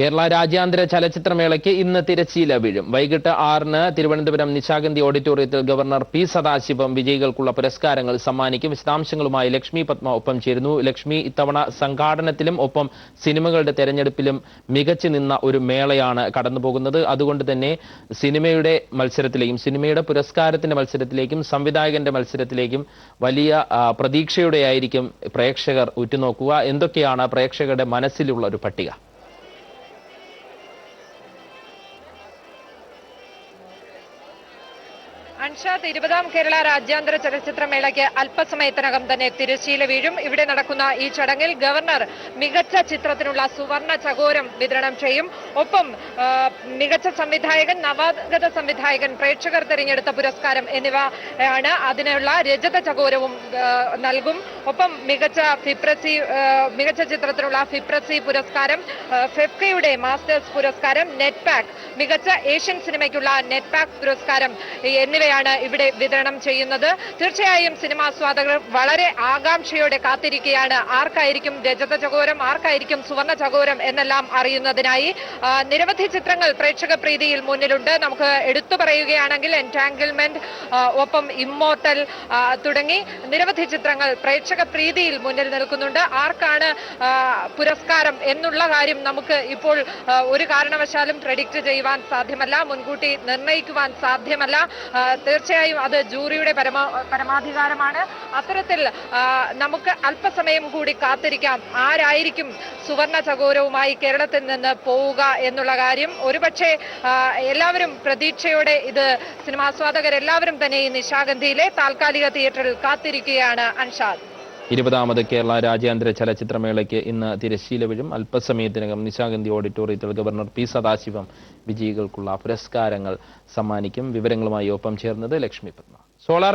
കേരള രാജ്യാന്തര ചലച്ചിത്രമേളയ്ക്ക് ഇന്ന് തിരശ്ശീല വീഴും. വൈകിട്ട് 6-ന് തിരുവനന്തപുരം നിശാഗന്ധി ഓഡിറ്റോറിയത്തിൽ ഗവർണർ പി സദാശിവം വിജയികൾക്കുള്ള പുരസ്കാരങ്ങൾ സമ്മാനിക്കും. വിശദാംശങ്ങളുമായി ലക്ഷ്മി പത്മ ഒപ്പം ചേരുന്നു. ലക്ഷ്മി, ഇത്തവണ സംഘാടനത്തിലും ഒപ്പം സിനിമകളുടെ തെരഞ്ഞെടുപ്പിലും മികച്ചു നിന്ന ഒരു മേളയാണ് കടന്നുപോകുന്നത്. അതുകൊണ്ട് തന്നെ സിനിമയുടെ മത്സരത്തിലേക്കും സിനിമയുടെ പുരസ്കാരത്തിന്റെ മത്സരത്തിലേക്കും സംവിധായകന്റെ മത്സരത്തിലേക്കും വലിയ പ്രതീക്ഷയോടെയായിരിക്കും പ്രേക്ഷകർ ഉറ്റുനോക്കുക. എന്തൊക്കെയാണ് പ്രേക്ഷകരുടെ മനസ്സിലുള്ള ഒരു പട്ടിക? അൻഷാദ്, 20ാം കേരള രാജ്യാന്തര ചലച്ചിത്രമേളയ്ക്ക് അല്പസമയത്തിനകം തന്നെ തിരശ്ശീല വീഴും. ഇവിടെ നടക്കുന്ന ഈ ചടങ്ങിൽ ഗവർണർ മികച്ച ചിത്രത്തിനുള്ള സുവർണ ചകോരം വിതരണം ചെയ്യും. ഒപ്പം മികച്ച സംവിധായകൻ, നവാഗത സംവിധായകൻ, പ്രേക്ഷകർ തിരഞ്ഞെടുത്ത പുരസ്കാരം എന്നിവയാണ് അതിനുള്ള രജത ചകോരവും നൽകും. ഒപ്പം മികച്ച ചിത്രത്തിനുള്ള ഫിപ്രസി പുരസ്കാരം, ഫെഫ്കയുടെ മാസ്റ്റേഴ്സ് പുരസ്കാരം, നെറ്റ് പാക്ക്, മികച്ച ഏഷ്യൻ സിനിമയ്ക്കുള്ള നെറ്റ് പാക്ക് പുരസ്കാരം എന്നിവയാണ് ഇവിടെ വിതരണം ചെയ്യുന്നത്. തീർച്ചയായും സിനിമാസ്വാദകർ വളരെ ആകാംക്ഷയോടെ കാത്തിരിക്കുകയാണ് ആർക്കായിരിക്കും രജത ചകോരം, ആർക്കായിരിക്കും സുവർണ ചകോരം എന്നെല്ലാം അറിയുന്നതിനായി. നിരവധി ചിത്രങ്ങൾ പ്രേക്ഷക പ്രീതിയിൽ മുന്നിലുണ്ട്. നമുക്ക് എടുത്തു പറയുകയാണെങ്കിൽ എൻറ്റാങ്കിൾമെന്റ്, ഒപ്പം ഇമ്മോർട്ടൽ തുടങ്ങി നിരവധി ചിത്രങ്ങൾ പ്രേക്ഷക പ്രീതിയിൽ മുന്നിൽ നിൽക്കുന്നുണ്ട്. ആർക്കാണ് പുരസ്കാരം എന്നുള്ള കാര്യം നമുക്ക് ഇപ്പോൾ ഒരു കാരണവശാലും പ്രെഡിക്റ്റ് ചെയ്യുവാൻ സാധ്യമല്ല, മുൻകൂട്ടി നിർണ്ണയിക്കുവാൻ സാധ്യമല്ല. തീർച്ചയായും അത് ജൂറിയുടെ പരമാധികാരമാണ്. അത്തരത്തിൽ നമുക്ക് അല്പസമയം കൂടി കാത്തിരിക്കാം ആരായിരിക്കും സുവർണ ചകോരവുമായി കേരളത്തിൽ നിന്ന് പോവുക എന്നുള്ള കാര്യം. ഒരുപക്ഷെ എല്ലാവരും പ്രതീക്ഷയോടെ സിനിമാസ്വാദകരെല്ലാവരും തന്നെ ഈ നിശാഗന്ധിയിലെ താൽക്കാലിക തിയേറ്ററിൽ കാത്തിരിക്കുകയാണ്. അൻഷാദ്, 20ാമത് കേരള രാജ്യാന്തര ചലച്ചിത്രമേളയ്ക്ക് ഇന്ന് തിരശ്ശീല വീഴും. അല്പസമയത്തിനകം നിശാഗന്ധി ഓഡിറ്റോറിയത്തിൽ ഗവർണർ പി സദാശിവം വിജയികൾക്കുള്ള പുരസ്കാരങ്ങൾ സമ്മാനിക്കും. വിവരങ്ങളുമായി ഒപ്പം ചേർന്നത് ലക്ഷ്മി പത്മ. സോളാർ